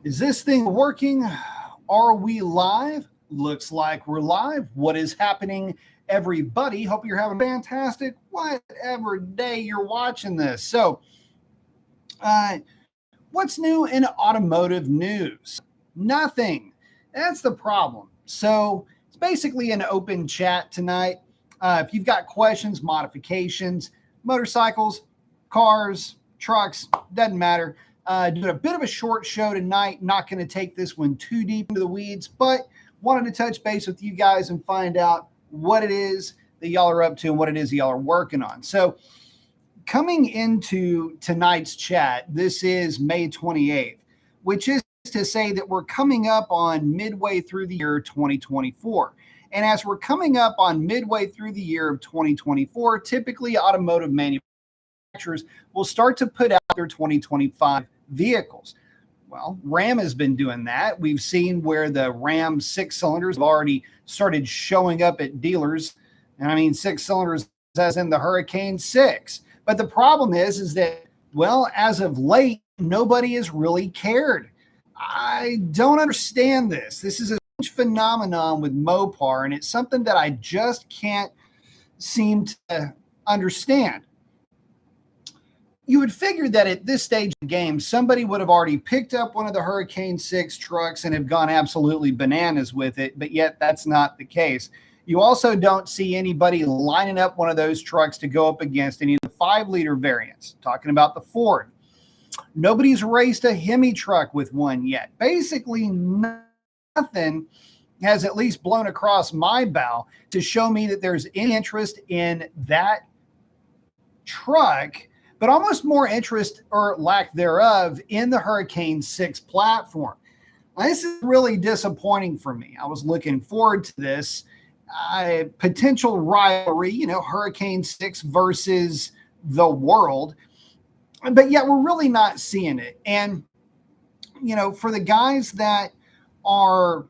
Is this thing working? Are we live? Looks like we're live. What is happening, everybody? Hope you're having a fantastic whatever day you're watching this. Uh, what's new in automotive news? Nothing. That's the problem. So, it's basically an open chat tonight. If you've got questions, modifications, motorcycles, cars, trucks, doesn't matter. Doing a bit of a short show tonight. Not going to take this one too deep into the weeds, but wanted to touch base with you guys and find out what it is that y'all are up to and what it is that y'all are working on. So, coming into tonight's chat, this is May 28th, which is to say that we're coming up on midway through the year 2024. And as we're coming up on midway through the year of 2024, typically automotive manufacturers will start to put out their 2025 vehicles. Well, Ram has been doing that. We've seen where the Ram 6-cylinders have already started showing up at dealers. And I mean 6-cylinders as in the Hurricane 6. But the problem is that, well, as of late, nobody has really cared. I don't understand this. This is a huge phenomenon with Mopar, and it's something that I just can't seem to understand. You would figure that at this stage of the game, somebody would have already picked up one of the Hurricane 6 trucks and have gone absolutely bananas with it, but yet that's not the case. You also don't see anybody lining up one of those trucks to go up against any of the 5-liter variants. Talking about the Ford. Nobody's raced a Hemi truck with one yet. Basically, nothing has at least blown across my bow to show me that there's any interest in that truck, but almost more interest or lack thereof in the Hurricane 6 platform. Now, this is really disappointing for me. I was looking forward to this potential rivalry, Hurricane 6 versus the world, but yet we're really not seeing it. And, for the guys that are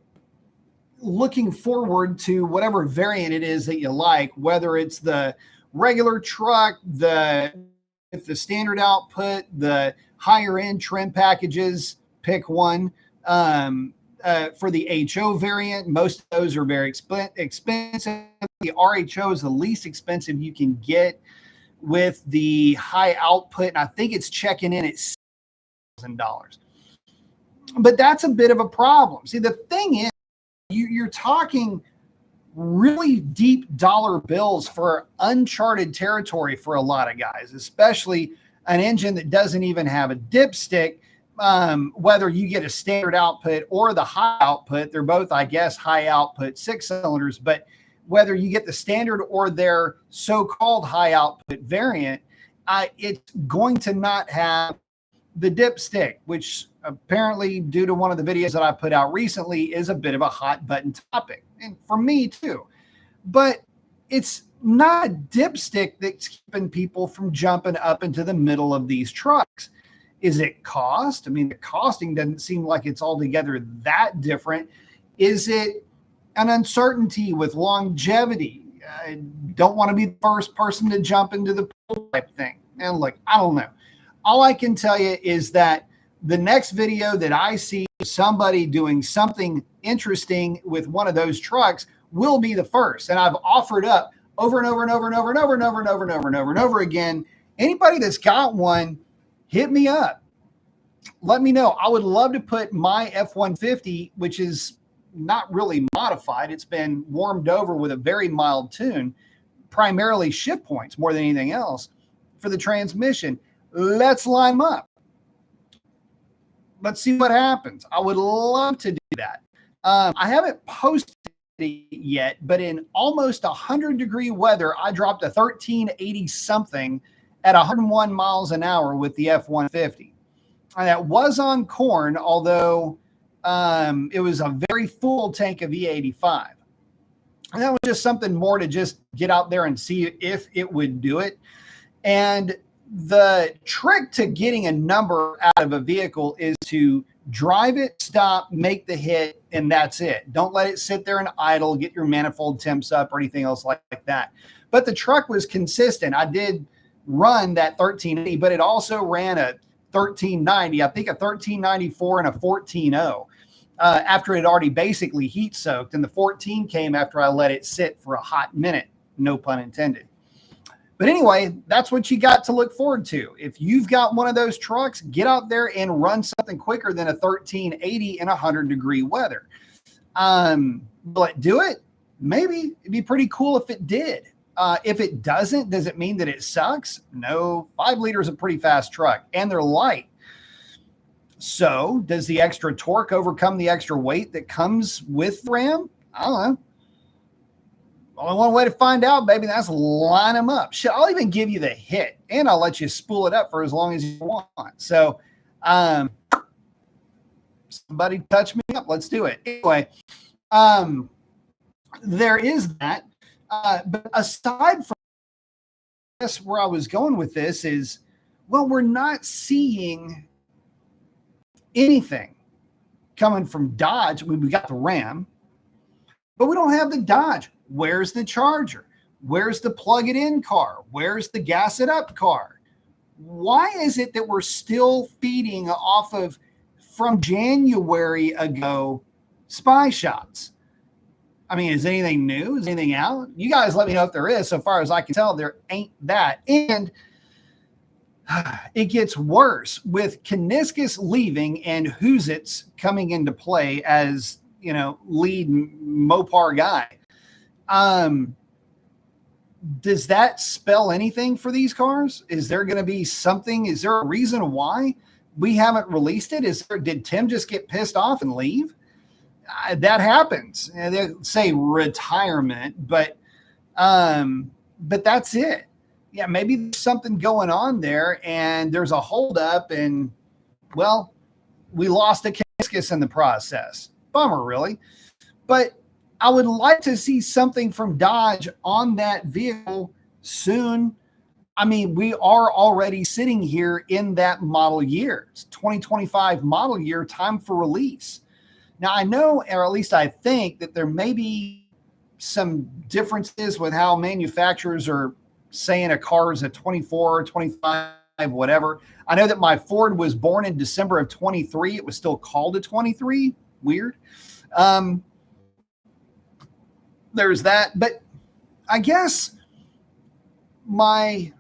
looking forward to whatever variant it is that you like, whether it's the regular truck, with the standard output, the higher end trim packages, pick one. For the HO variant, most of those are very expensive. The RHO is the least expensive you can get with the high output, and I think it's checking in at $6,000. But that's a bit of a problem. See, the thing is, you're talking really deep dollar bills for uncharted territory for a lot of guys, especially an engine that doesn't even have a dipstick. Whether you get a standard output or the high output, they're both, I guess, high output 6-cylinders, but whether you get the standard or their so-called high output variant, it's going to not have the dipstick, which apparently, due to one of the videos that I put out recently, is a bit of a hot button topic. And for me too. But it's not a dipstick that's keeping people from jumping up into the middle of these trucks. Is it cost? I mean, the costing doesn't seem like it's altogether that different. Is it an uncertainty with longevity? I don't want to be the first person to jump into the pool type thing. And look, I don't know. All I can tell you is that the next video that I see somebody doing something interesting with one of those trucks will be the first. And I've offered up over and over and over and over and over and over and over and over and over and over again. Anybody that's got one, hit me up. Let me know. I would love to put my F-150, which is not really modified. It's been warmed over with a very mild tune, primarily shift points more than anything else, for the transmission. Let's line them up. Let's see what happens. I would love to do that. I haven't posted it yet, but in almost 100-degree weather, I dropped a 1380 something at 101 miles an hour with the F-150. And that was on corn, although it was a very full tank of E85. And that was just something more to just get out there and see if it would do it. And the trick to getting a number out of a vehicle is to drive it, stop, make the hit, and that's it. Don't let it sit there and idle, get your manifold temps up or anything else like that. But the truck was consistent. I did run that 1380, but it also ran a 1390, I think a 1394 and a 14.0, after it had already basically heat soaked. And the 14 came after I let it sit for a hot minute, no pun intended. But anyway, that's what you got to look forward to. If you've got one of those trucks, get out there and run something quicker than a 1380 in 100-degree weather. Will it do it? Maybe. It'd be pretty cool if it did. If it doesn't, does it mean that it sucks? No. 5 liter is a pretty fast truck, and they're light. So does the extra torque overcome the extra weight that comes with the Ram? I don't know. Only one way to find out, baby, that's line them up. Shit, I'll even give you the hit, and I'll let you spool it up for as long as you want. So, somebody touch me up. Let's do it. Anyway, there is that. But aside from this, where I was going with this is, well, we're not seeing anything coming from Dodge. We got the Ram, but we don't have the Dodge. Where's the Charger? Where's the plug it in car? Where's the gas it up car? Why is it that we're still feeding off of, from January ago, spy shots? I mean, is anything new? Is anything out? You guys let me know if there is. So far as I can tell, there ain't that. And it gets worse with Kuniskis leaving and Huzitz coming into play as, you know, lead Mopar guy. Does that spell anything for these cars? Is there going to be something? Is there a reason why we haven't released it? Did Tim just get pissed off and leave? That happens. And they say retirement, but that's it. Yeah, maybe there's something going on there, and there's a holdup, and well, we lost a Kuniskis in the process. Bummer, really. But I would like to see something from Dodge on that vehicle soon. I mean, we are already sitting here in that model year. It's 2025 model year, time for release. Now, I know, or at least I think, that there may be some differences with how manufacturers are saying a car is a 24, 25, whatever. I know that my Ford was born in December of 23. It was still called a 23. Weird. There's that. But I guess my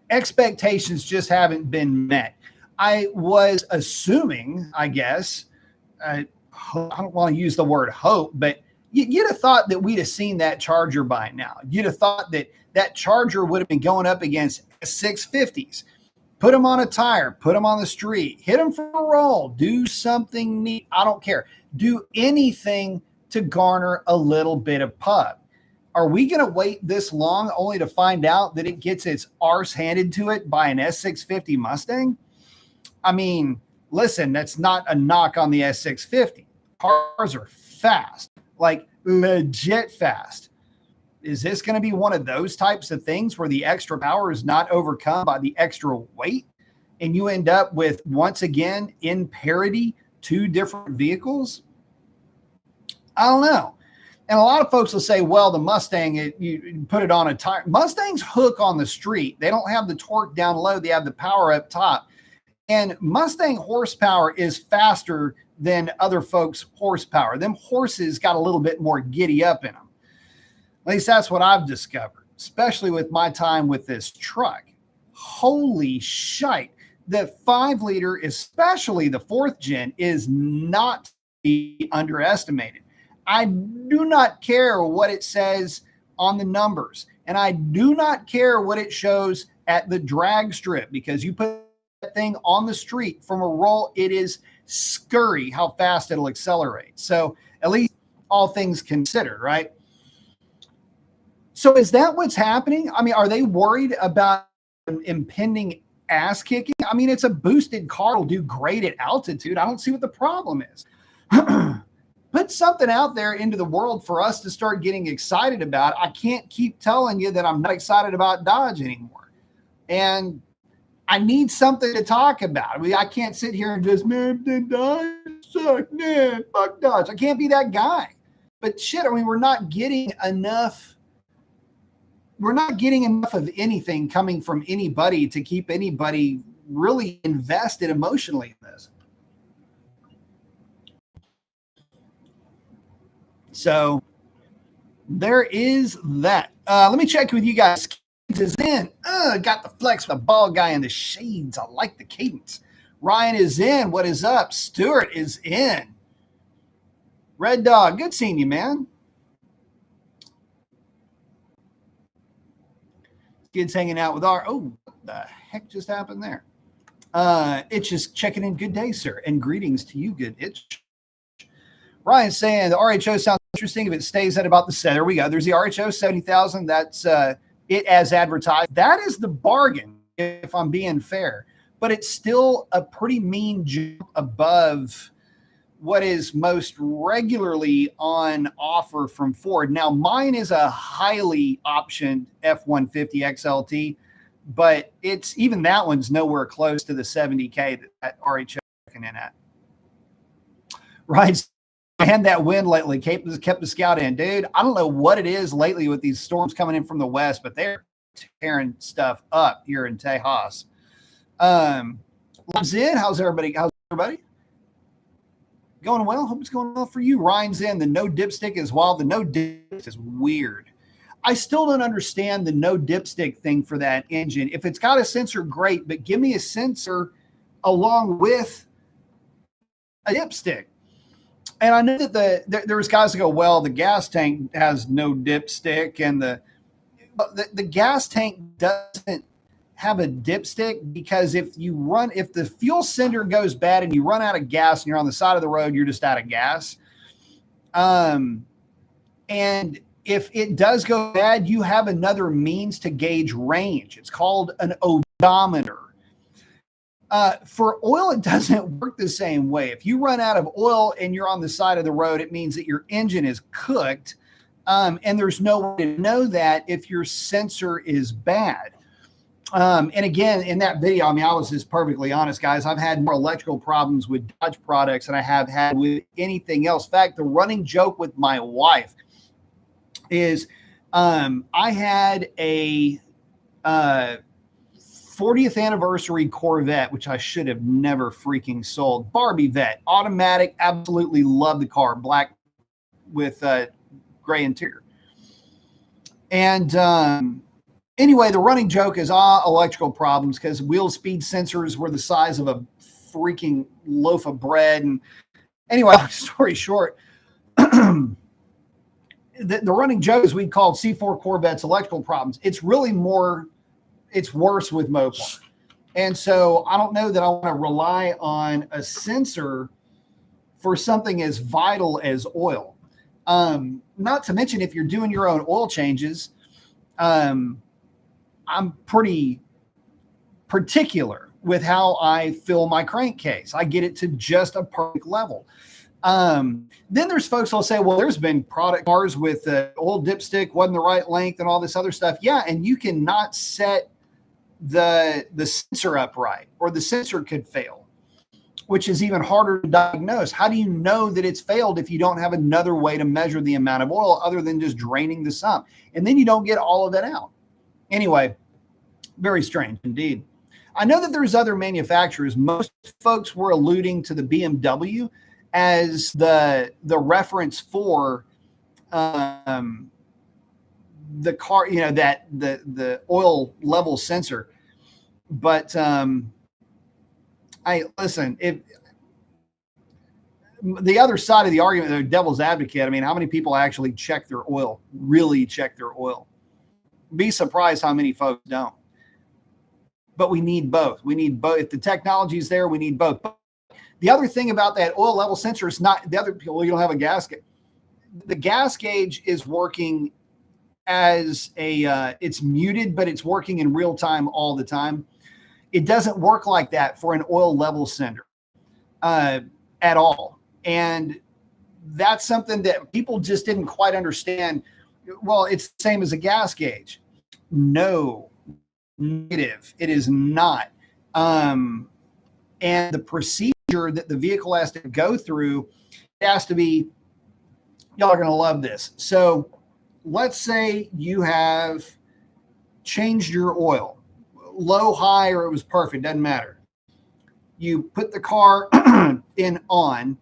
expectations just haven't been met. I was assuming, I guess, I don't want to use the word hope, but you'd have thought that we'd have seen that Charger by now. You'd have thought that that Charger would have been going up against 650s. Put them on a tire, put them on the street, hit them for a roll, do something neat. I don't care. Do anything to garner a little bit of pub. Are we going to wait this long only to find out that it gets its arse handed to it by an S650 Mustang? I mean, listen, that's not a knock on the S650. Cars are fast, like legit fast. Is this going to be one of those types of things where the extra power is not overcome by the extra weight, and you end up with, once again, in parity, two different vehicles? I don't know. And a lot of folks will say, well, the Mustang, you put it on a tire. Mustangs hook on the street. They don't have the torque down low. They have the power up top. And Mustang horsepower is faster than other folks' horsepower. Them horses got a little bit more giddy up in them. At least that's what I've discovered, especially with my time with this truck. Holy shite. The 5-liter, especially the 4th gen, is not to be underestimated. I do not care what it says on the numbers, and I do not care what it shows at the drag strip, because you put that thing on the street from a roll, it is scurry how fast it'll accelerate. So at least all things considered, right? So is that what's happening? I mean, are they worried about impending ass kicking? I mean, it's a boosted car. It'll do great at altitude. I don't see what the problem is. Put something out there into the world for us to start getting excited about. I can't keep telling you that I'm not excited about Dodge anymore. And I need something to talk about. I mean, I can't sit here and just, man, Dodge suck, man, fuck Dodge. I can't be that guy. But shit, I mean, we're not getting enough of anything coming from anybody to keep anybody really invested emotionally in this. So there is that. Let me check with you guys. Is in. Got the flex with the ball guy in the shades. I like the cadence. Ryan is in. What is up? Stuart is in. Red Dog, good seeing you, man. Kids hanging out with our. Oh, what the heck just happened there? It's just checking in. Good day, sir, and greetings to you. Good itch. Ryan saying the RHO sounds interesting if it stays at about the set. There we go. There's the RHO 70,000. That's it as advertised. That is the bargain, if I'm being fair. But it's still a pretty mean jump above what is most regularly on offer from Ford. Now, mine is a highly optioned F-150 XLT, but it's even that one's nowhere close to the 70K that RHO is checking in at. Right. And that wind lately kept the Scout in. Dude, I don't know what it is lately with these storms coming in from the west, but they're tearing stuff up here in Tejas. How's everybody? Going well? Hope it's going well for you. Ryan's in. The no dipstick is wild. The no dipstick is weird. I still don't understand the no dipstick thing for that engine. If it's got a sensor, great, but give me a sensor along with a dipstick. And I know that there was guys that go, well, the gas tank has no dipstick, and the gas tank doesn't have a dipstick because if the fuel sender goes bad and you run out of gas and you're on the side of the road, you're just out of gas. And if it does go bad, you have another means to gauge range. It's called an odometer. For oil, it doesn't work the same way. If you run out of oil and you're on the side of the road, it means that your engine is cooked. And there's no way to know that if your sensor is bad. And again, in that video, I mean, I was just perfectly honest, guys. I've had more electrical problems with Dodge products than I have had with anything else. In fact, the running joke with my wife is I had a 40th anniversary Corvette, which I should have never freaking sold. Barbie Vet, automatic, absolutely love the car, black with gray interior. And anyway, the running joke is electrical problems because wheel speed sensors were the size of a freaking loaf of bread. And anyway, story short, the running joke is we'd call C4 Corvettes electrical problems. It's really it's worse with Mopar. And so I don't know that I want to rely on a sensor for something as vital as oil. Not to mention if you're doing your own oil changes, I'm pretty particular with how I fill my crankcase. I get it to just a perfect level. Then there's folks who'll say, well, there's been product cars with oil dipstick wasn't the right length and all this other stuff. Yeah, and you cannot set the sensor up right, or the sensor could fail, which is even harder to diagnose. How do you know that it's failed if you don't have another way to measure the amount of oil other than just draining the sump? And then you don't get all of it out. Anyway, very strange indeed. I know that there's other manufacturers. Most folks were alluding to the BMW as the reference for the car, that the oil level sensor. But if the other side of the argument, the devil's advocate, I mean, how many people actually really check their oil? Be surprised how many folks don't. But we need both. If the technology is there, we need both. But the other thing about that oil level sensor is not the other people. You don't have a gas gauge. The gas gauge is working as it's muted, but it's working in real time all the time. It doesn't work like that for an oil level sender at all. And that's something that people just didn't quite understand. Well, it's the same as a gas gauge. No, negative. It is not. And the procedure that the vehicle has to go through, it has to be, y'all are going to love this. So let's say you have changed your oil, low, high, or it was perfect, doesn't matter. you put the car in on,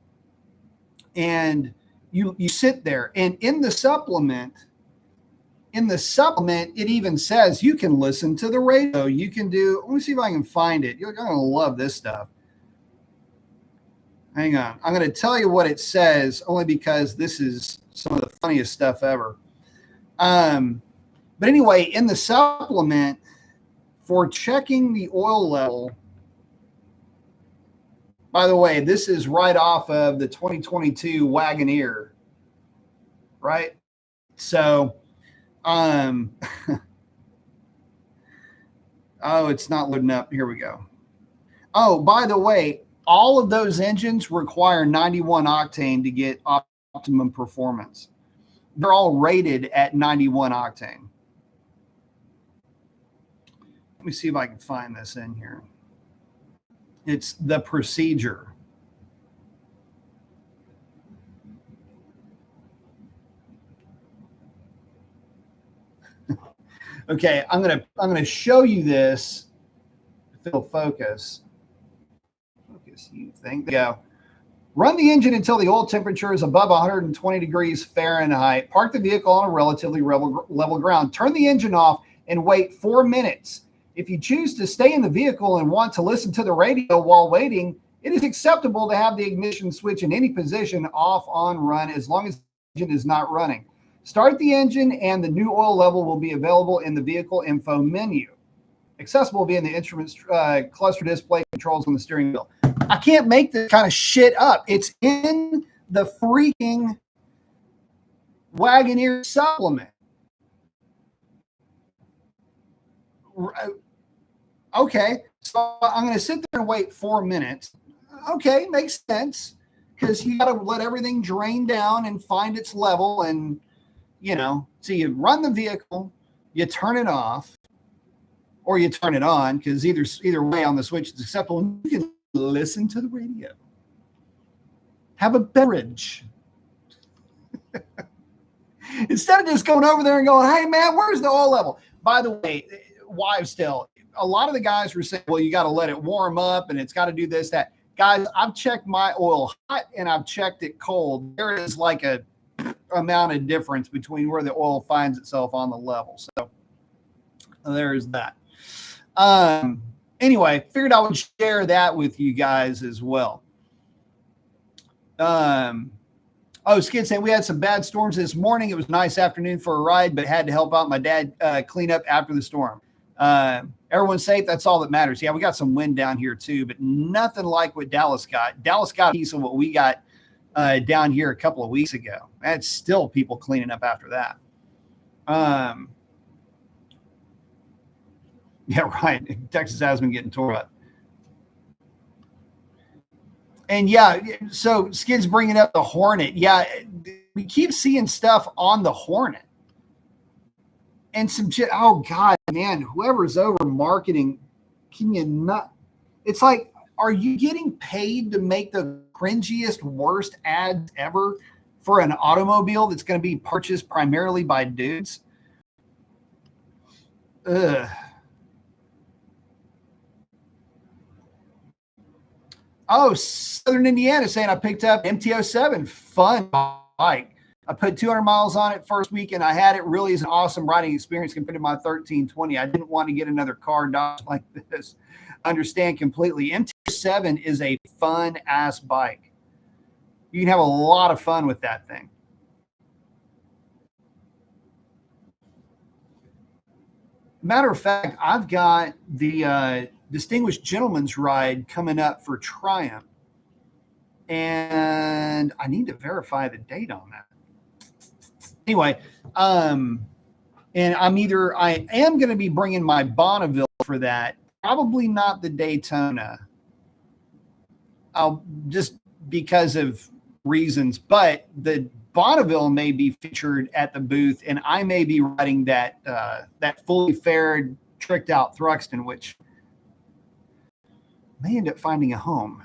and you sit there. And in the supplement, it even says you can listen to the radio. You can do, let me see if I can find it. You're going to love this stuff. Hang on. I'm going to tell you what it says only because this is some of the funniest stuff ever. But anyway, in the supplement for checking the oil level, by the way, this is right off of the 2022 Wagoneer, right? So, oh, it's not loading up. Here we go. Oh, by the way, all of those engines require 91 octane to get optimum performance. They're all rated at 91 octane. Let me see if I can find this in here. It's the procedure. Okay, I'm gonna show you this. If it'll focus. Focus, you think? Go. Run the engine until the oil temperature is above 120 degrees Fahrenheit. Park the vehicle on a relatively level ground. Turn the engine off and wait 4 minutes. If you choose to stay in the vehicle and want to listen to the radio while waiting, it is acceptable to have the ignition switch in any position, off, on, run, as long as the engine is not running. Start the engine and the new oil level will be available in the vehicle info menu. Accessible via the instruments cluster display controls on the steering wheel. I can't make this kind of shit up. It's in the freaking Wagoneer supplement. Okay, so I'm going to sit there and wait 4 minutes. Okay, makes sense because you got to let everything drain down and find its level. And, you know, so you run the vehicle, you turn it off, or you turn it on because either way on the switch is acceptable. You can listen to the radio. Have a beverage. Instead of just going over there and going, hey, man, where's the oil level? By the way, wives still, a lot of the guys were saying, well, you got to let it warm up and it's got to do this, that. Guys, I've checked my oil hot and I've checked it cold. There is like a amount of difference between where the oil finds itself on the level. So there is that. Anyway, figured I would share that with you guys as well. Skid saying we had some bad storms this morning. It was a nice afternoon for a ride, but had to help out my dad clean up after the storm. Everyone's safe. That's all that matters. Yeah, we got some wind down here too, but nothing like what Dallas got. Dallas got a piece of what we got down here a couple of weeks ago. That's still people cleaning up after that. Yeah, right. Texas has been getting tore up. And yeah, so Skid's bringing up the Hornet. Yeah, we keep seeing stuff on the Hornet. And some shit. Oh, God, man, whoever's over marketing, can you not? It's like, are you getting paid to make the cringiest, worst ads ever for an automobile that's going to be purchased primarily by dudes? Ugh. Oh, Southern Indiana saying I picked up MT-07. Fun bike. I put 200 miles on it first week, and I had it. Really is an awesome riding experience compared to my 1320. I didn't want to get another car Dodge like this. Understand completely. MT-07 is a fun-ass bike. You can have a lot of fun with that thing. Matter of fact, I've got the Distinguished Gentleman's Ride coming up for Triumph, and I need to verify the date on that. Anyway, and I am going to be bringing my Bonneville for that. Probably not the Daytona. I'll just because of reasons, but the Bonneville may be featured at the booth, and I may be riding that fully faired, tricked out Thruxton, which may end up finding a home.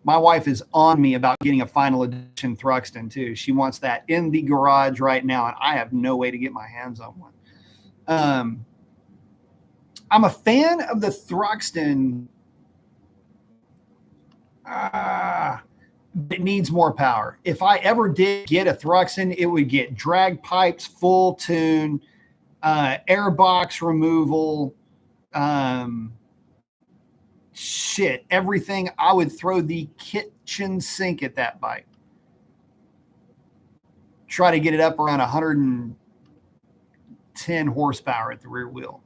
My wife is on me about getting a final edition Thruxton too. She wants that in the garage right now, and I have no way to get my hands on one. I'm a fan of the Thruxton It needs more power. If I ever did get a Thruxton, it would get drag pipes, full tune, airbox removal, everything. I would throw the kitchen sink at that bike. Try to get it up around 110 horsepower at the rear wheel.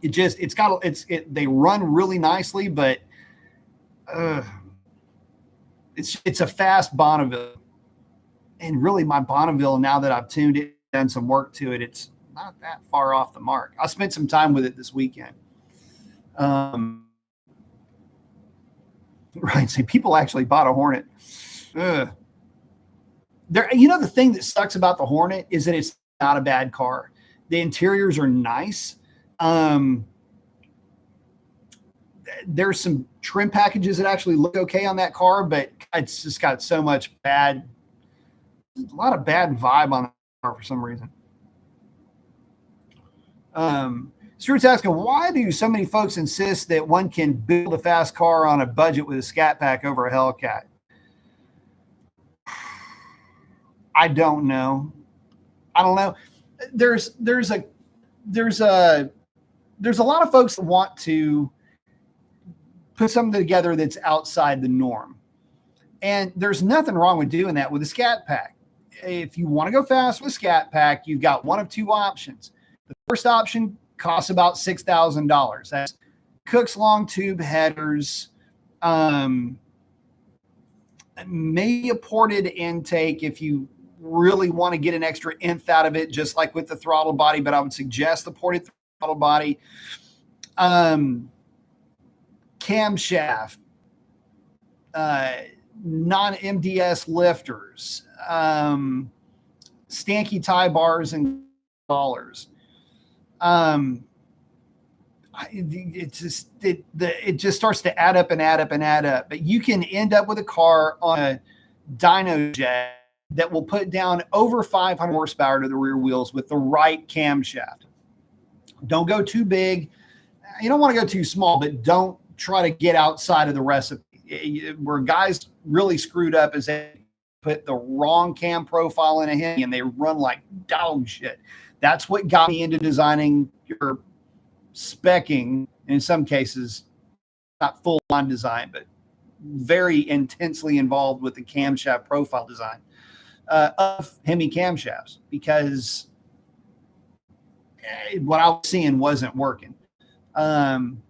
They run really nicely, but it's a fast Bonneville. And really my Bonneville, now that I've tuned it, done some work to it, it's not that far off the mark. I spent some time with it this weekend. Right. So people actually bought a Hornet. The thing that sucks about the Hornet is that it's not a bad car. The interiors are nice. There's some trim packages that actually look okay on that car, but it's just got so much a lot of bad vibe on the car for some reason. Stuart's asking, why do so many folks insist that one can build a fast car on a budget with a Scat Pack over a Hellcat? I don't know. There's a lot of folks that want to put something together that's outside the norm. And there's nothing wrong with doing that with a Scat Pack. If you want to go fast with a Scat Pack, you've got one of two options. The first option costs about $6,000. That's Cook's long tube headers, maybe a ported intake if you really want to get an extra nth out of it, just like with the throttle body, but I would suggest the ported throttle body. Camshaft, non-MDS lifters, stanky tie bars and collars. It just starts to add up and add up and add up. But you can end up with a car on a dyno jet that will put down over 500 horsepower to the rear wheels with the right camshaft. Don't go too big. You don't want to go too small, but don't try to get outside of the recipe. Where guys really screwed up is they put the wrong cam profile in a Hemi and they run like dog shit. That's what got me into designing your specking, in some cases, not full on design, but very intensely involved with the camshaft profile design of Hemi camshafts, because what I was seeing wasn't working. And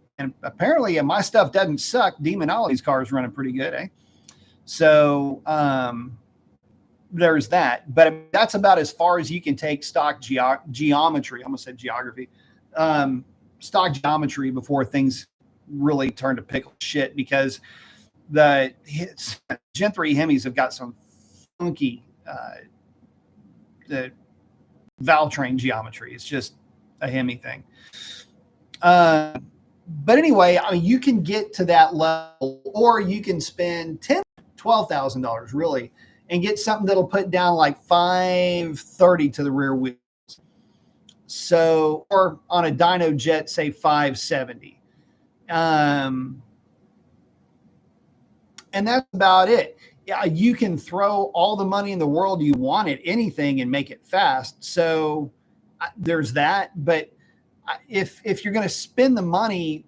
apparently my stuff doesn't suck. Demonology's car is running pretty good, eh? So there's that. But that's about as far as you can take stock geometry. I almost said geography. Stock geometry before things really turn to pickle shit, because the Gen 3 Hemis have got some funky the valve train geometry. It's just a Hemi thing. But anyway, I mean, you can get to that level, or you can spend $10,000, $12,000 really, and get something that'll put down like 530 to the rear wheels. So, or on a dyno jet, say 570. And that's about it. Yeah, you can throw all the money in the world you want at anything and make it fast. So there's that. But if you're going to spend the money,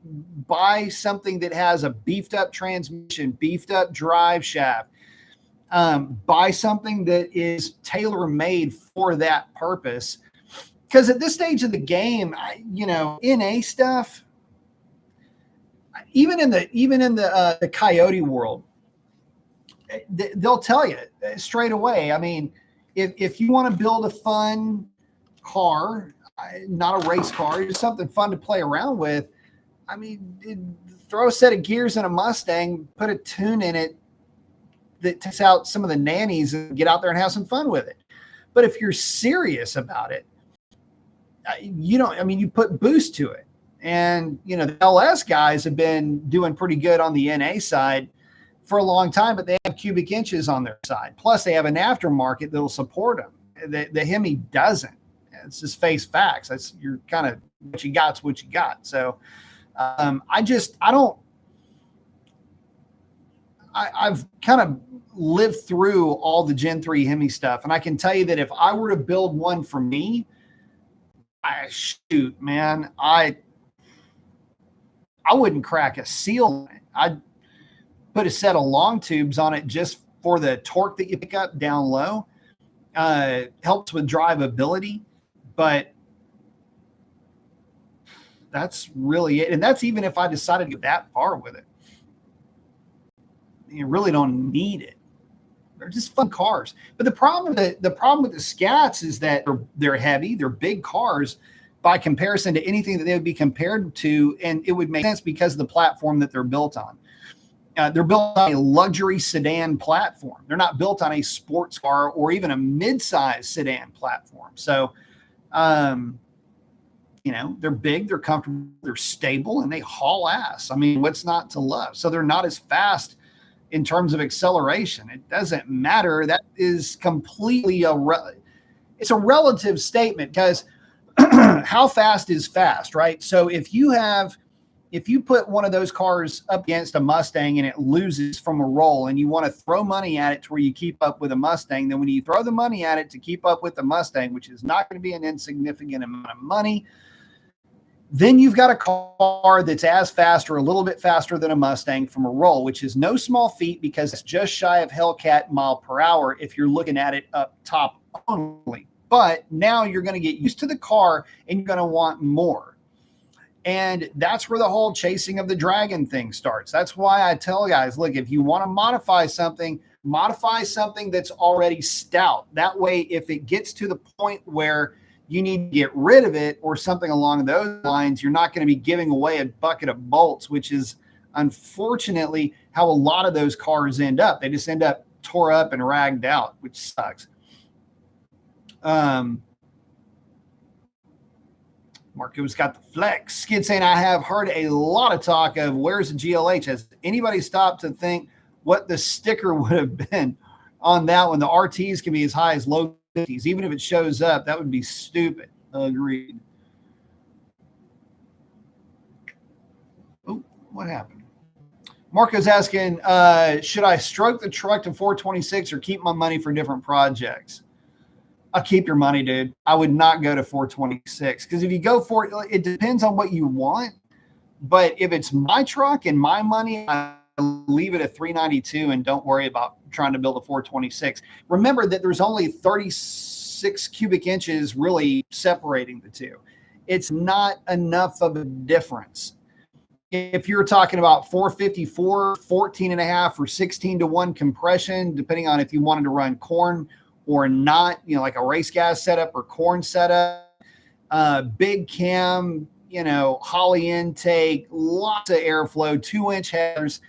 buy something that has a beefed up transmission, beefed up drive shaft, buy something that is tailor made for that purpose. Because at this stage of the game, NA stuff, even in the Coyote world, they'll tell you straight away. I mean, if you want to build a fun car, not a race car, just something fun to play around with, I mean, throw a set of gears in a Mustang, put a tune in it that takes out some of the nannies, and get out there and have some fun with it. But if you're serious about it, you put boost to it. And, the LS guys have been doing pretty good on the NA side for a long time, but they have cubic inches on their side. Plus they have an aftermarket that'll support them. The Hemi doesn't. It's just face facts. You're kind of, what you got's what you got. So I I've kind of lived through all the Gen 3 Hemi stuff, and I can tell you that if I were to build one for me, I wouldn't crack a seal on it. I'd put a set of long tubes on it just for the torque that you pick up down low. Helps with drivability, but that's really it. And that's even if I decided to go that far with it. You really don't need it. They're just fun cars. But the problem with the Scats is that they're heavy, they're big cars by comparison to anything that they would be compared to, and it would make sense because of the platform that they're built on. They're built on a luxury sedan platform. They're not built on a sports car or even a mid-size sedan platform. So, they're big, they're comfortable, they're stable, and they haul ass. I mean, what's not to love? So they're not as fast in terms of acceleration. It doesn't matter. That is completely it's a relative statement, because how fast is fast, right? So if you put one of those cars up against a Mustang and it loses from a roll, and you want to throw money at it to where you keep up with a Mustang, then when you throw the money at it to keep up with the Mustang, which is not going to be an insignificant amount of money, then you've got a car that's as fast or a little bit faster than a Mustang from a roll, which is no small feat because it's just shy of Hellcat mile per hour if you're looking at it up top only. But now you're going to get used to the car and you're going to want more. And that's where the whole chasing of the dragon thing starts. That's why I tell guys, look, if you want to modify something that's already stout. That way, if it gets to the point where you need to get rid of it or something along those lines, you're not going to be giving away a bucket of bolts, which is unfortunately how a lot of those cars end up. They just end up tore up and ragged out, which sucks. Marco's got the flex. Skid saying, I have heard a lot of talk of where's the GLH. Has anybody stopped to think what the sticker would have been on that one? The RTs can be as high as low 50s. Even if it shows up, that would be stupid. Agreed. Oh, what happened? Marco's asking, should I stroke the truck to 426 or keep my money for different projects? I'll keep your money, dude. I would not go to 426 because if you go for it, it depends on what you want. But if it's my truck and my money, I leave it at 392 and don't worry about trying to build a 426. Remember that there's only 36 cubic inches really separating the two. It's not enough of a difference. If you're talking about 454, 14 and a half or 16 to 1 compression, depending on if you wanted to run corn or not, like a race gas setup or corn setup, big cam, Holley intake, lots of airflow, 2-inch headers.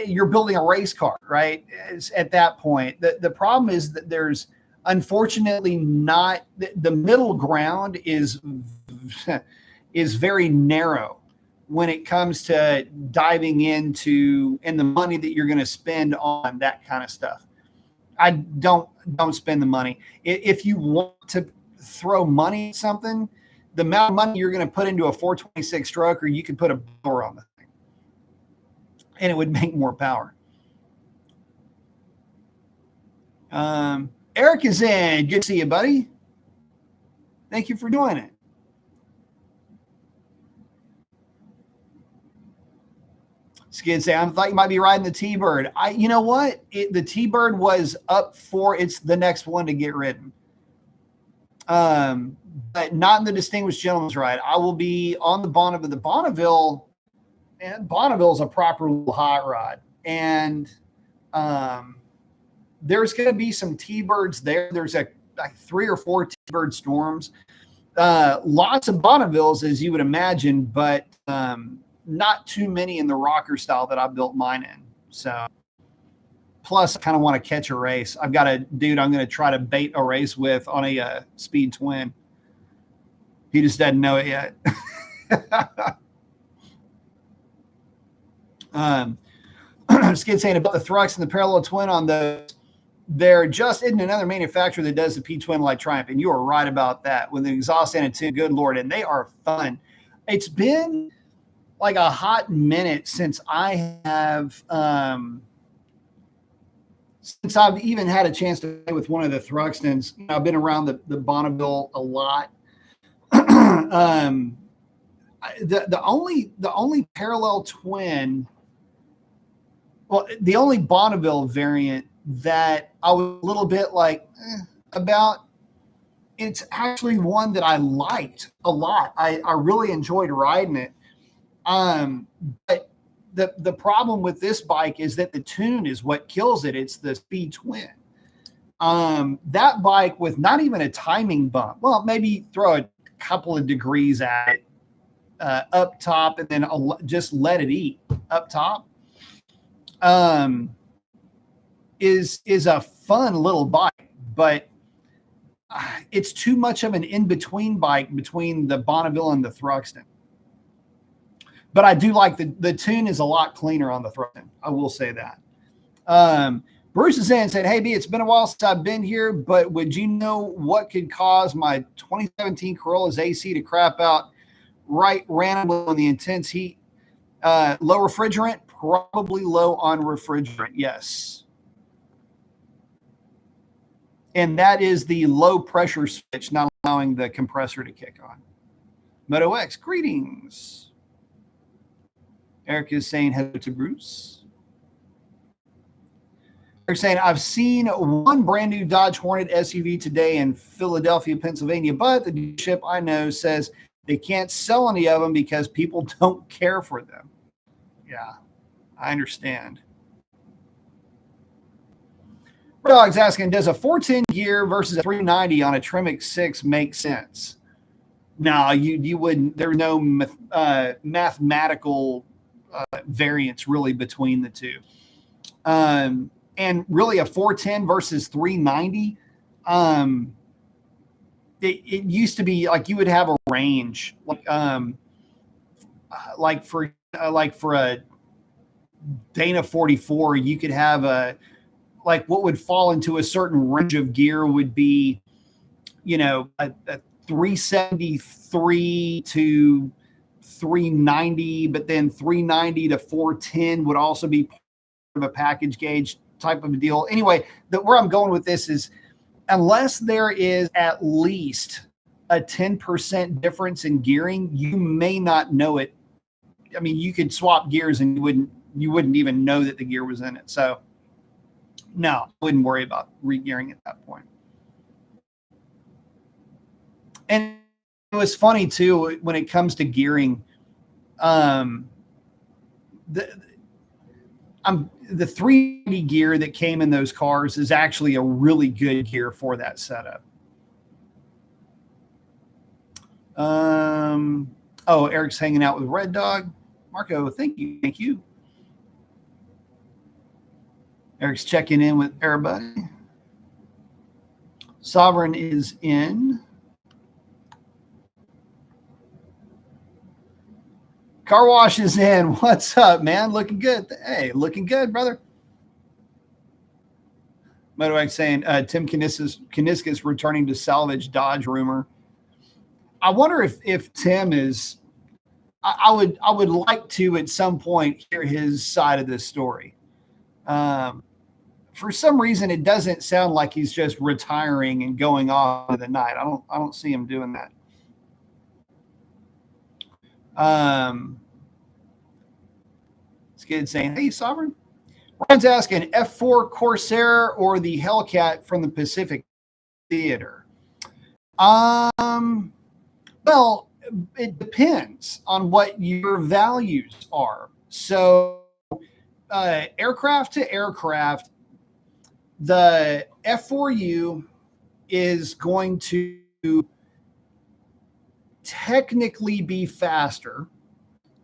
You're building a race car, right? At that point, the problem is that there's unfortunately not the middle ground is very narrow when it comes to diving into and the money that you're going to spend on that kind of stuff. I don't spend the money. If you want to throw money at something, the amount of money you're going to put into a 426 stroke, or you could put a blower on the thing and it would make more power. Eric is in. Good to see you, buddy. Thank you for doing it. Skid say, I thought you might be riding the T-Bird. You know what? The T-Bird was up for, it's the next one to get ridden. But not in the Distinguished Gentleman's Ride. I will be on the Bonneville. The Bonneville, and Bonneville is a proper little hot rod. And there's going to be some T-Birds there. There's like 3 or 4 T-Bird Storms. Lots of Bonnevilles, as you would imagine, but not too many in the rocker style that I built mine in. So, plus I kind of want to catch a race. I've got a dude I'm going to try to bait a race with on a Speed Twin. He just doesn't know it yet. Skid saying about the Thrux and the parallel twin on those, there just isn't another manufacturer that does the P Twin like Triumph, and you are right about that. With the exhaust and a tune, good Lord, and they are fun. It's been like a hot minute since since I've even had a chance to play with one of the Thruxtons. I've been around the Bonneville a lot. The only parallel twin, well, the only Bonneville variant that I was a little bit like about, it's actually one that I liked a lot. I really enjoyed riding it. But the problem with this bike is that the tune is what kills it. It's the Speed Twin. That bike with not even a timing bump. Well, maybe throw a couple of degrees at it up top, and then just let it eat up top. Is a fun little bike, but it's too much of an in-between bike between the Bonneville and the Thruxton. But I do like the tune is a lot cleaner on the Thruxton. I will say that. Bruce is in, said, "Hey B, it's been a while since I've been here, but would you know what could cause my 2017 Corolla's AC to crap out right randomly in the intense heat? Low refrigerant, probably low on refrigerant. Yes." And that is the low pressure switch, not allowing the compressor to kick on. Moto X, greetings. Eric is saying hello to Bruce. Eric saying, I've seen one brand new Dodge Hornet SUV today in Philadelphia, Pennsylvania, but the dealership I know says they can't sell any of them because people don't care for them. Yeah, I understand. Dog's asking, does a 410 gear versus a 390 on a Tremec 6 make sense? No, you wouldn't. There's no mathematical variance really between the two. And really a 410 versus 390, it used to be like you would have a range, like for a Dana 44, you could have like what would fall into a certain range of gear would be, a 373 to 390, but then 390 to 410 would also be part of a package gauge type of a deal. Anyway, where I'm going with this is, unless there is at least a 10% difference in gearing, you may not know it. I mean, you could swap gears and you wouldn't even know that the gear was in it. So no, I wouldn't worry about re-gearing at that point. And it was funny too, when it comes to gearing, the 380 gear that came in those cars is actually a really good gear for that setup. Oh, Eric's hanging out with Red Dog. Marco, thank you. Eric's checking in with everybody. Sovereign is in. Car Wash is in. What's up, man? Looking good. Hey, looking good, brother. Motorbike saying Tim Kuniskis returning to salvage Dodge rumor. I wonder if Tim is. I would like to at some point hear his side of this story. For some reason, it doesn't sound like he's just retiring and going off for the night. I don't see him doing that. Skid saying, "Hey, Sovereign." Ryan's asking, F4 Corsair or the Hellcat from the Pacific Theater? Well, it depends on what your values are. So, aircraft to aircraft, the F4U is going to technically be faster,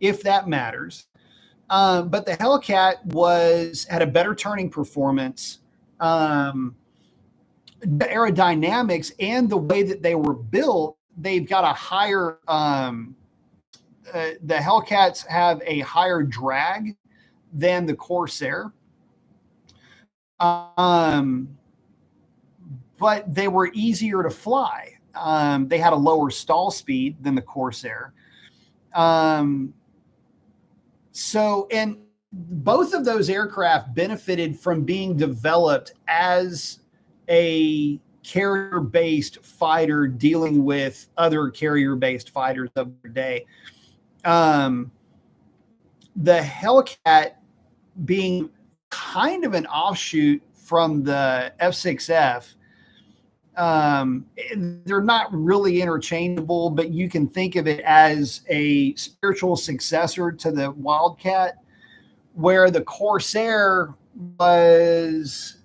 if that matters. But the Hellcat had a better turning performance. The aerodynamics and the way that they were built, they've got a higher, the Hellcats have a higher drag than the Corsair. But they were easier to fly. They had a lower stall speed than the Corsair. So, and both of those aircraft benefited from being developed as a carrier-based fighter dealing with other carrier-based fighters of their day. The Hellcat being kind of an offshoot from the F6F, they're not really interchangeable, but you can think of it as a spiritual successor to the Wildcat, where the Corsair was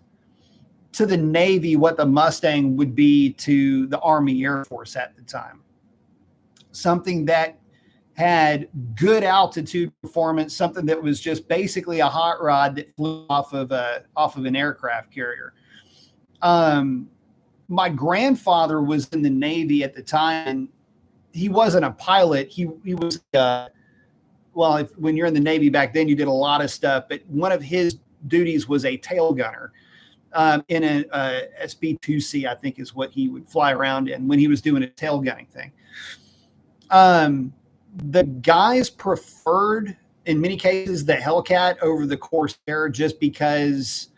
to the Navy what the Mustang would be to the Army Air Force at the time. Something that had good altitude performance, something that was just basically a hot rod that flew off of an aircraft carrier. My grandfather was in the Navy at the time, and he wasn't a pilot. He was, well, when you're in the Navy back then, you did a lot of stuff, but one of his duties was a tail gunner in a SB-2C, I think is what he would fly around in when he was doing a tail gunning thing. The guys preferred, in many cases, the Hellcat over the Corsair just because,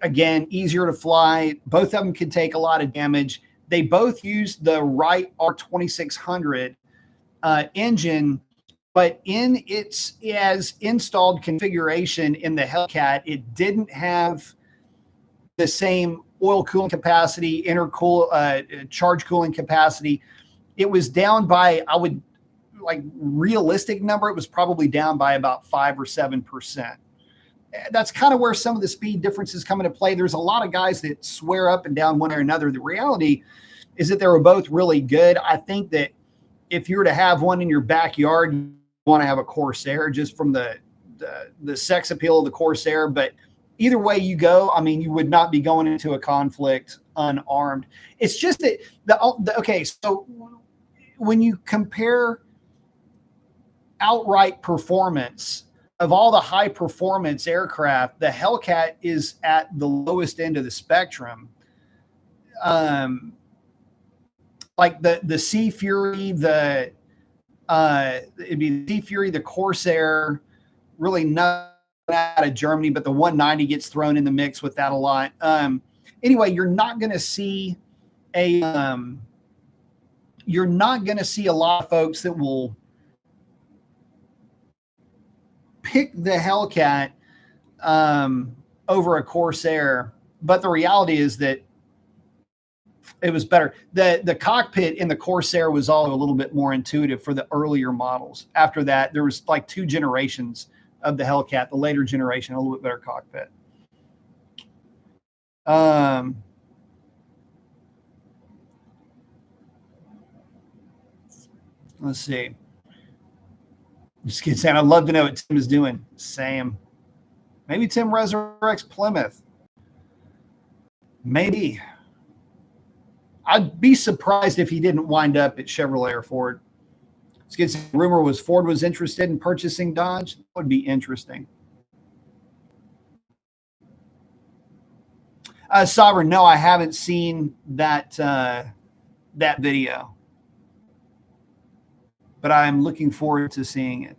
again, easier to fly. Both of them could take a lot of damage. They both used the Wright R2600 engine, but in its as installed configuration in the Hellcat, it didn't have the same oil cooling capacity, charge cooling capacity. It was down by, I would like realistic number, it was probably down by about 5 or 7%. That's kind of where some of the speed differences come into play. There's a lot of guys that swear up and down one or another. The reality is that they were both really good. I think that if you were to have one in your backyard, you want to have a Corsair just from the sex appeal of the Corsair. But either way you go, I mean, you would not be going into a conflict unarmed. It's just that okay, so when you compare outright performance of all the high performance aircraft, the Hellcat is at the lowest end of the spectrum. Like the Sea Fury, it'd be the Sea Fury, the Corsair, really not out of Germany, but the 190 gets thrown in the mix with that a lot. Anyway, you're not going to see a lot of folks that will pick the Hellcat over a Corsair, but the reality is that it was better. The cockpit in the Corsair was all a little bit more intuitive for the earlier models. After that, there was like 2 generations of the Hellcat. The later generation, a little bit better cockpit. Let's see. Just kidding, saying, I'd love to know what Tim is doing. Sam. Maybe Tim resurrects Plymouth. Maybe. I'd be surprised if he didn't wind up at Chevrolet or Ford. This rumor was Ford was interested in purchasing Dodge. That would be interesting. Sovereign, no, I haven't seen that that video, but I'm looking forward to seeing it.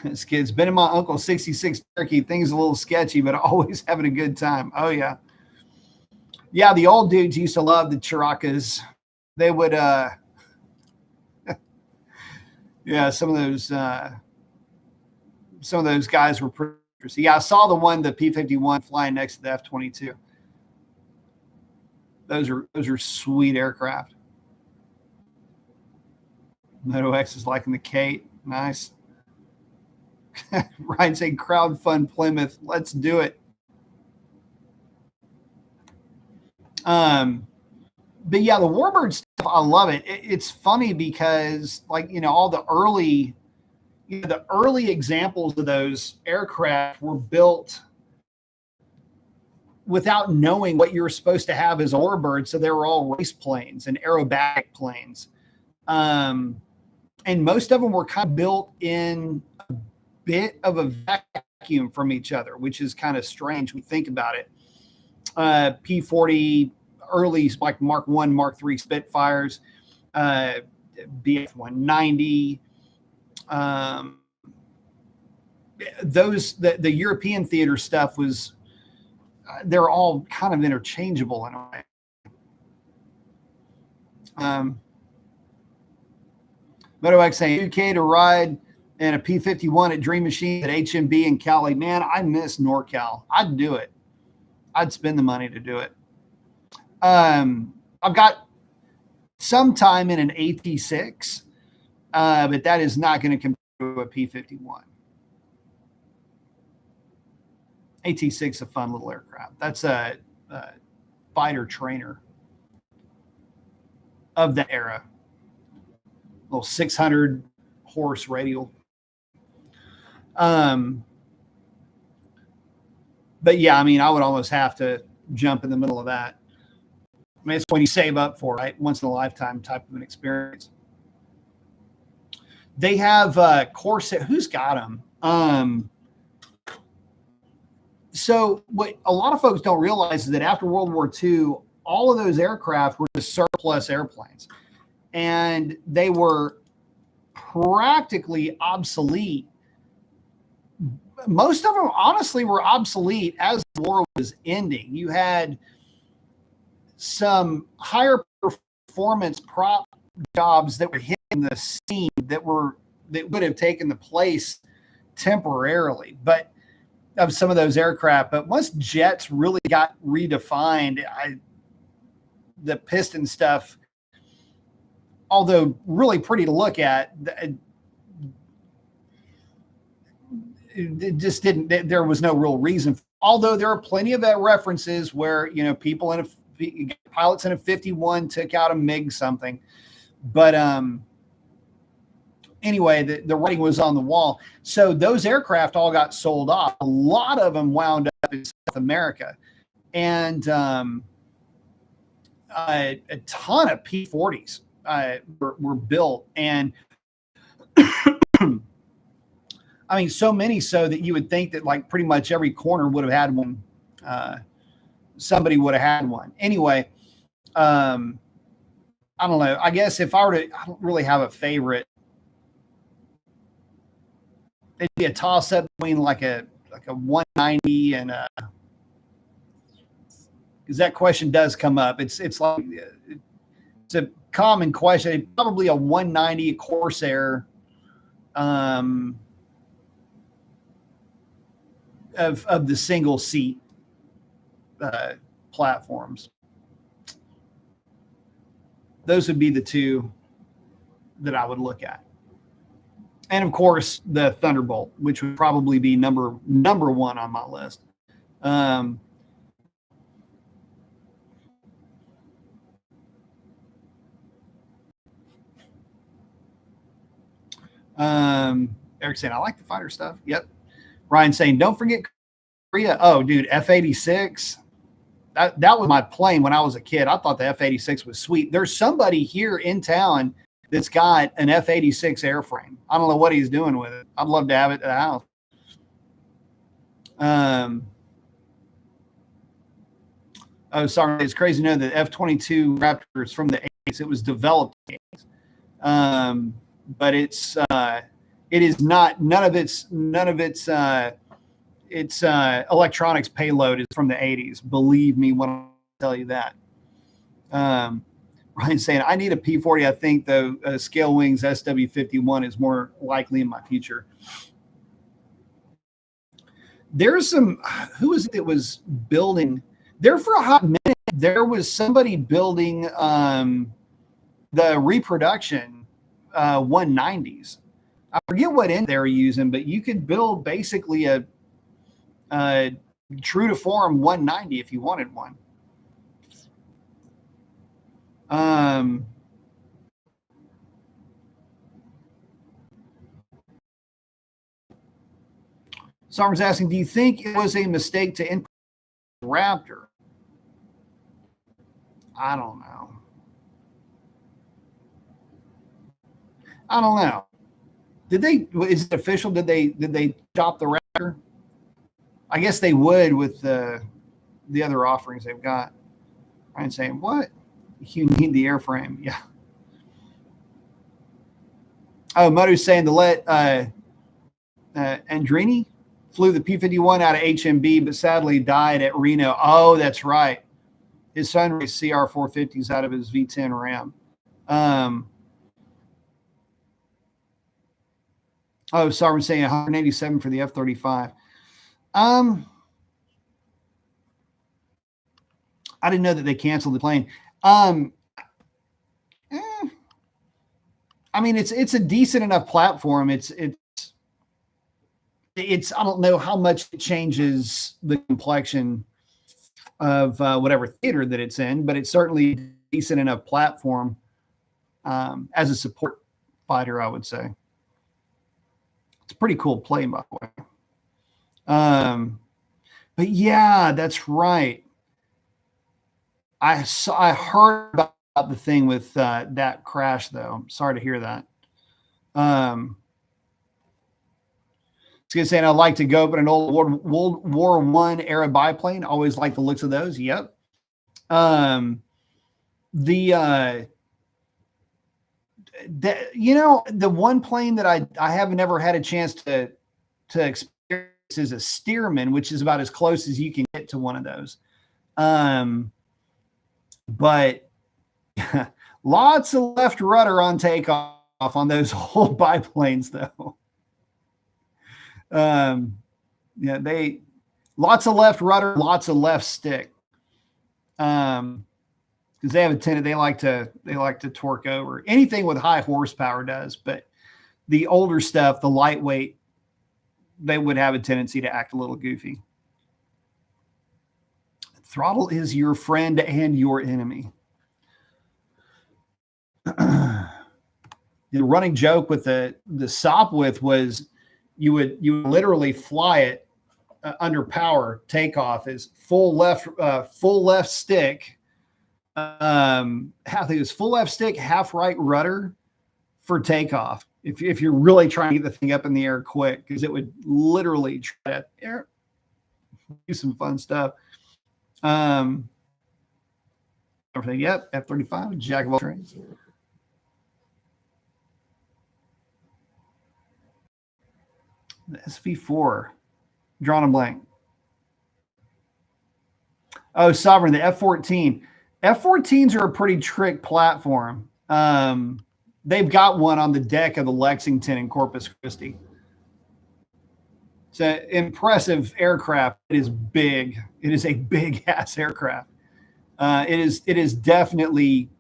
This kid's been in my Uncle 66 Cherokee. Things a little sketchy, but always having a good time. Oh yeah. Yeah, the old dudes used to love the Chiracas. They would yeah, some of those guys were pretty interesting. Yeah, I saw the P-51 flying next to the F-22. Those are sweet aircraft. Moto X is liking the Kate. Nice. Ryan saying crowdfund Plymouth. Let's do it. But yeah, the Warbird stuff, I love it. It's funny because, like, you know, all the early examples of those aircraft were built without knowing what you were supposed to have as a Warbird. So they were all race planes and aerobatic planes. And most of them were kind of built in a bit of a vacuum from each other, which is kind of strange when you think about it. P-40, early like Mark 1, Mark 3 Spitfires, BF-190. The European theater stuff was, they're all kind of interchangeable in a way. Motox saying UK to ride in a P-51 at Dream Machine at HMB in Cali. Man, I miss NorCal. I'd do it. I'd spend the money to do it. I've got some time in an AT-6, but that is not going to compare to a P-51. AT-6 is a fun little aircraft. That's a fighter trainer of the era. Little 600 horse radial. But yeah, I mean, I would almost have to jump in the middle of that. I mean, it's what you save up for, right? Once in a lifetime type of an experience. They have Corsair. Who's got them? So what a lot of folks don't realize is that after World War II, all of those aircraft were just surplus airplanes, and they were practically obsolete. Most of them, honestly, were obsolete as the war was ending. You had some higher performance prop jobs that were hitting the scene that would have taken the place temporarily, but of some of those aircraft. But once jets really got redefined, the piston stuff, although really pretty to look at, it just didn't, there was no real reason. Although there are plenty of references where, you know, pilots in a 51 took out a MiG something. But anyway, the writing was on the wall. So those aircraft all got sold off. A lot of them wound up in South America. And a ton of P-40s were built. And I mean, so many so that you would think that like pretty much every corner would have had one. Somebody would have had one. Anyway, I don't know. I guess if I were to, I don't really have a favorite. It'd be a toss up between like a 190 and a, because that question does come up. It's like, it's a common question. Probably a 190 Corsair of the single seat platforms. Those would be the two that I would look at. And of course, the Thunderbolt, which would probably be number one on my list. Eric saying, I like the fighter stuff. Yep. Ryan saying, don't forget Korea. Oh, dude, F-86. That was my plane when I was a kid. I thought the F-86 was sweet. There's somebody here in town that's got an F-86 airframe. I don't know what he's doing with it. I'd love to have it at the house. Oh, sorry. It's crazy to know that F-22 Raptor is from the 80s. It was developed in the 80s. But it is not, none of its electronics payload is from the 80s. Believe me when I tell you that. Ryan's saying, I need a P-40. I think the Scale Wings SW-51 is more likely in my future. There's some, who was it that was building there for a hot minute? There was somebody building the reproduction 190s. I forget what end they were using, but you could build basically a true to form 190 if you wanted one. Someone's asking, do you think it was a mistake to input Raptor? I don't know. I don't know. Did they? Is it official? Did they drop the Raptor? I guess they would with the other offerings they've got. I'm saying, what? You need the airframe, yeah. Oh, Moto's saying to let Andrini flew the P-51 out of HMB, but sadly died at Reno. Oh, that's right. His son raced CR450s out of his V10 Ram. Oh, Sovereign saying 187 for the F-35. I didn't know that they canceled the plane. I mean, it's a decent enough platform. It's I don't know how much it changes the complexion of whatever theater that it's in, but it's certainly a decent enough platform as a support fighter, I would say. It's a pretty cool plane, by the way. But yeah, that's right. I heard about the thing with that crash, though. I'm sorry to hear that. It's saying I'd like to go, but an old World War I era biplane. Always like the looks of those. Yep. The one plane that I haven't ever had a chance to experience is a Stearman, which is about as close as you can get to one of those. But lots of left rudder on takeoff on those old biplanes, though. Yeah, lots of left rudder, lots of left stick. Because they have a tendency, they like to torque over. Anything with high horsepower does, but the older stuff, the lightweight, they would have a tendency to act a little goofy. Throttle is your friend and your enemy. The running joke with the Sopwith was you would literally fly it under power takeoff is full left stick. I think it was full left stick, half right rudder for takeoff. If you're really trying to get the thing up in the air quick, because it would literally try to do some fun stuff. Yep, F-35, jack of all trades. The SV4, drawn a blank. Oh, Sovereign, the F-14. F-14s are a pretty trick platform. They've got one on the deck of the Lexington in Corpus Christi. It's an impressive aircraft. It is big. It is a big ass aircraft. It is definitely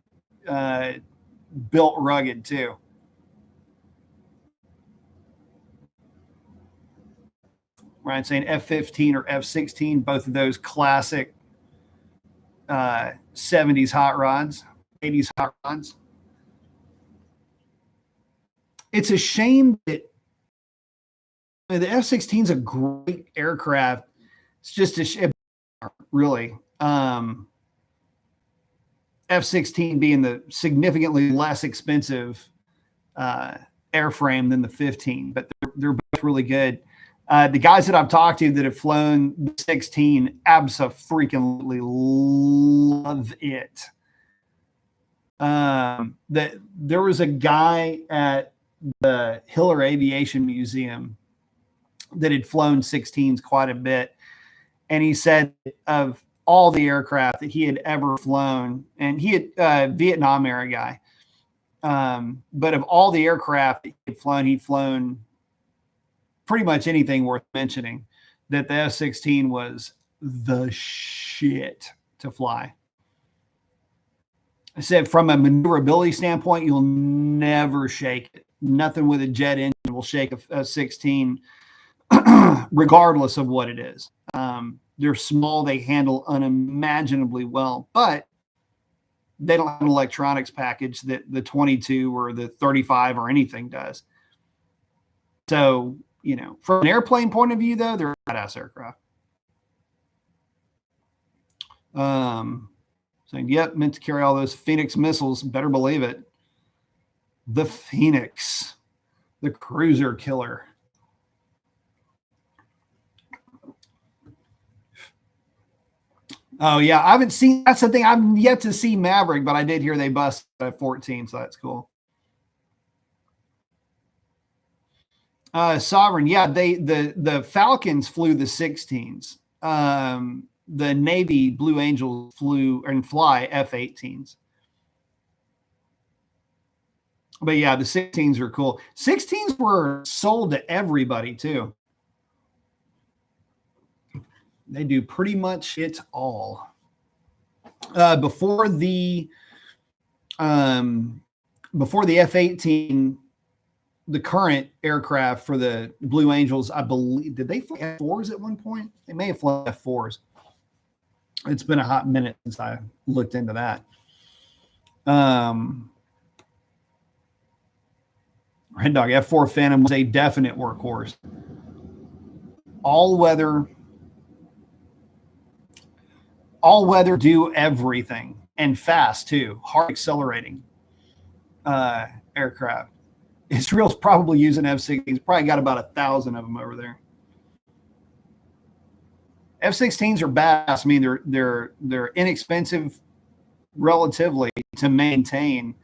built rugged too. Ryan saying F-15 or F-16, both of those classic 70s hot rods, 80s hot rods. It's a shame that the F-16 is a great aircraft. It's just a shame, really. F-16 being the significantly less expensive airframe than the 15, but they're both really good. The guys that I've talked to that have flown the 16 absolutely love it. There was a guy at the Hiller Aviation Museum that had flown 16s quite a bit, and he said of all the aircraft that he had ever flown, and he had Vietnam era guy, but of all the aircraft that he'd flown pretty much anything worth mentioning, that the F-16 was the shit to fly. I said from a maneuverability standpoint, you'll never shake it. Nothing with a jet engine will shake a 16, regardless of what it is. They're small. They handle unimaginably well, but they don't have an electronics package that the 22 or the 35 or anything does. So, from an airplane point of view, though, they're a badass aircraft. Saying, yep, meant to carry all those Phoenix missiles. Better believe it. The Phoenix, the cruiser killer. Oh, yeah. I haven't seen, that's the thing. I've yet to see Maverick, but I did hear they busted at 14, so that's cool. Sovereign, yeah, the Falcons flew the 16s. The Navy Blue Angels flew and fly F-18s. But yeah, the 16s are cool. 16s were sold to everybody too. They do pretty much it all. Before the F-18, the current aircraft for the Blue Angels, I believe, did they fly F-4s at one point? They may have flown F-4s. It's been a hot minute since I looked into that. Red Dog F4 Phantom was a definite workhorse. All weather, do everything, and fast too. Hard accelerating aircraft. Israel's probably using F-16s. Probably got about 1,000 of them over there. F-16s are badass. I mean, they're inexpensive relatively to maintain.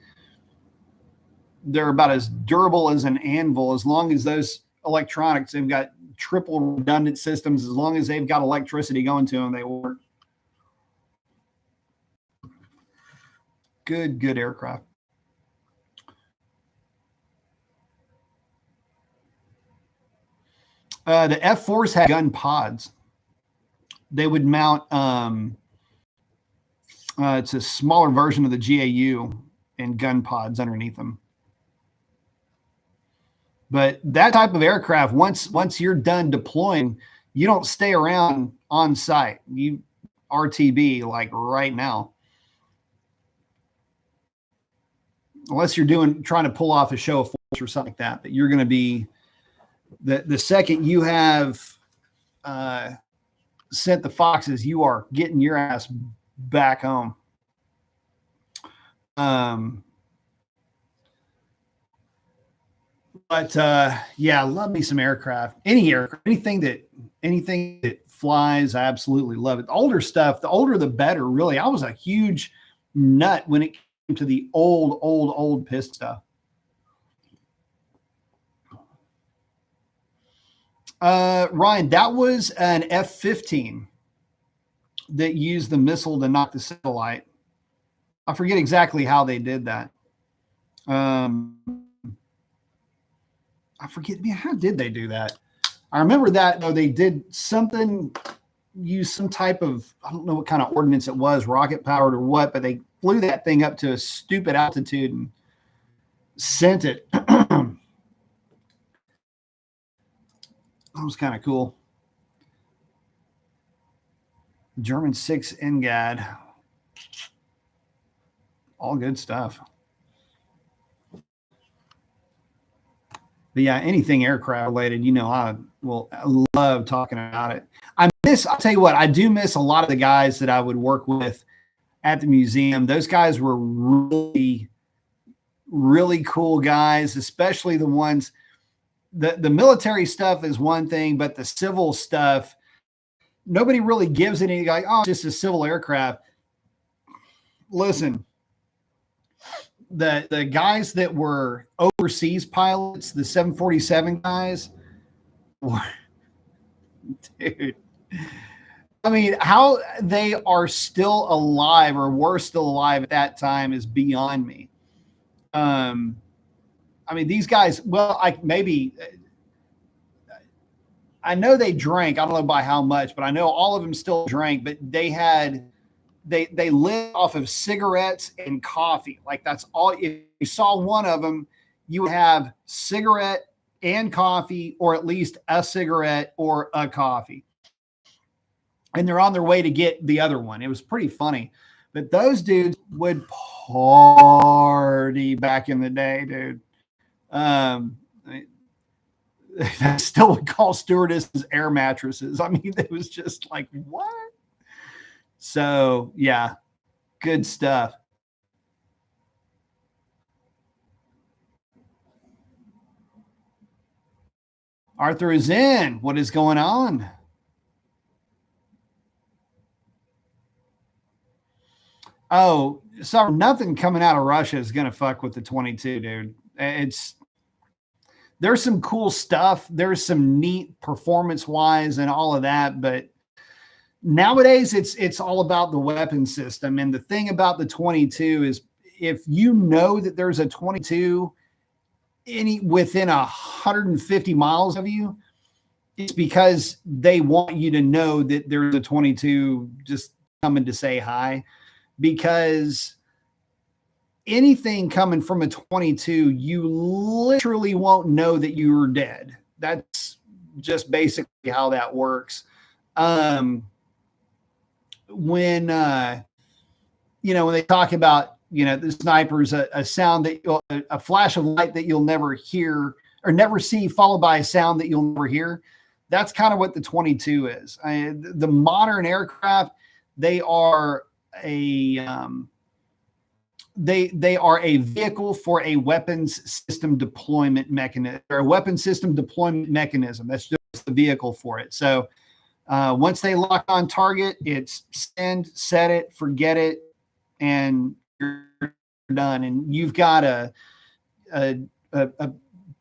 They're about as durable as an anvil, as long as those electronics, they've got triple redundant systems. As long as they've got electricity going to them, they work. Good aircraft. The F-4s had gun pods. They would mount, it's a smaller version of the GAU and gun pods underneath them. But that type of aircraft, once you're done deploying, you don't stay around on site. You RTB like right now. Unless you're trying to pull off a show of force or something like that. But you're going to be, the second you have sent the Foxes, you are getting your ass back home. But yeah, love me some aircraft. Anything that flies, I absolutely love it. The older stuff, the older the better, really. I was a huge nut when it came to the old piston stuff. Ryan, that was an F-15 that used the missile to knock the satellite. I forget exactly how they did that. I forget, man, how did they do that? I remember that, though, they did something, use some type of, I don't know what kind of ordnance it was, rocket powered or what, but they flew that thing up to a stupid altitude and sent it. That was kind of cool. German 6 NGAD. All good stuff. But yeah, anything aircraft related, I love talking about it. I'll tell you what, I do miss a lot of the guys that I would work with at the museum. Those guys were really, really cool guys, especially the ones, the military stuff is one thing, but the civil stuff, nobody really gives it any, like, oh, just a civil aircraft. Listen, the guys that were overseas pilots, the 747 guys, dude, I mean, how they are still alive or were still alive at that time is beyond me. I mean, these guys, well, I know they drank. I don't know by how much, but I know all of them still drank, but they lived off of cigarettes and coffee. Like, that's all. If you saw one of them, you would have cigarette and coffee, or at least a cigarette or a coffee. And they're on their way to get the other one. It was pretty funny. But those dudes would party back in the day, dude. They still would call stewardesses air mattresses. I mean, it was just like, what? So, yeah, good stuff. Arthur is in. What is going on? Oh, so nothing coming out of Russia is going to fuck with the 22, dude. there's some cool stuff. There's some neat performance wise and all of that. But nowadays it's all about the weapon system. And the thing about the 22 is if you know that there's a 22 within 150 miles of you, it's because they want you to know that there's a 22 just coming to say hi, because anything coming from a 22, you literally won't know that you were dead. That's just basically how that works. When when they talk about, the sniper's a sound that a flash of light that you'll never hear or never see, followed by a sound that you'll never hear. That's kind of what the 22 is. The modern aircraft, they are a they are a vehicle for a weapons system deployment mechanism, or a weapon system deployment mechanism. That's just the vehicle for it. So once they lock on target, it's send, set it, forget it, and you're done. And you've got a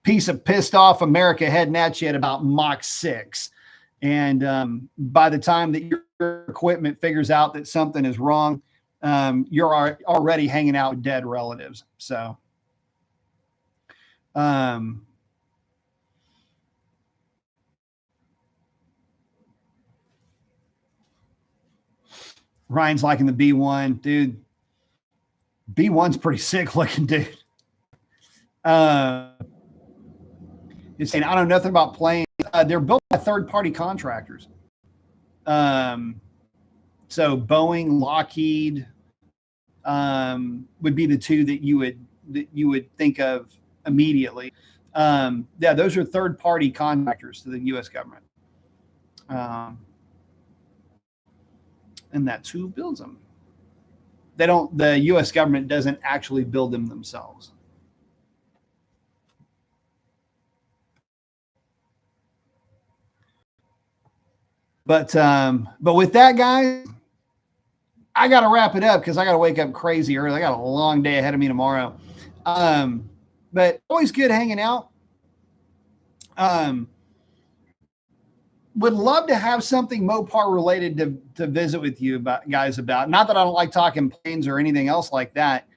piece of pissed off America heading at you at about Mach 6. And by the time that your equipment figures out that something is wrong, you're already hanging out with dead relatives. So, Ryan's liking the B1, dude. B1's pretty sick looking, dude. He's saying, I don't know nothing about planes. They're built by third-party contractors. So Boeing, Lockheed would be the two that you would think of immediately. Yeah, those are third-party contractors to the U.S. government. And that's who builds them. The U.S. government doesn't actually build them themselves. But with that, guys, I got to wrap it up because I got to wake up crazy early. I got a long day ahead of me tomorrow. But always good hanging out. Would love to have something Mopar related to visit with you guys about. Not that I don't like talking planes or anything else like that,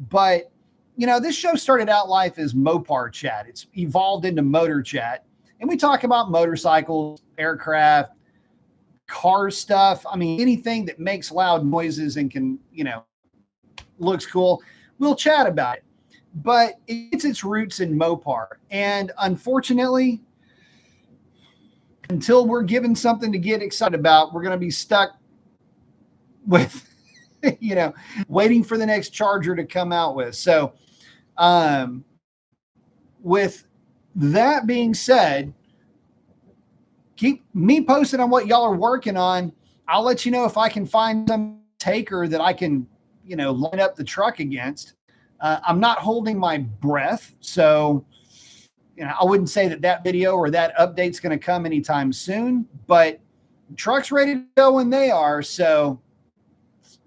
but this show started out life as Mopar Chat. It's evolved into Motor Chat, and we talk about motorcycles, aircraft, car stuff. I mean, anything that makes loud noises and can, looks cool. We'll chat about it, but it's its roots in Mopar. And unfortunately, until we're given something to get excited about, we're going to be stuck with, waiting for the next Charger to come out with. So, with that being said, keep me posted on what y'all are working on. I'll let you know if I can find some taker that I can, line up the truck against. I'm not holding my breath, so I wouldn't say that video or that update's going to come anytime soon, but the truck's ready to go when they are. So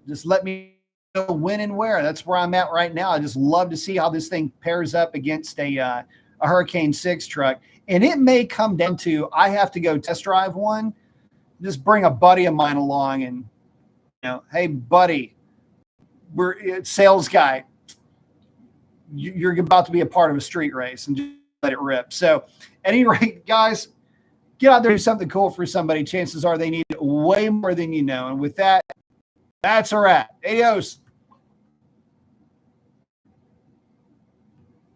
just let me know when and where. That's where I'm at right now. I just love to see how this thing pairs up against a Hurricane 6 truck. And it may come down to, I have to go test drive one, just bring a buddy of mine along and, hey buddy, we're sales guy. You're about to be a part of a street race, and just let it rip. So at any rate, guys, get out there and do something cool for somebody. Chances are they need it way more than you know. And with that, that's a wrap. Adios.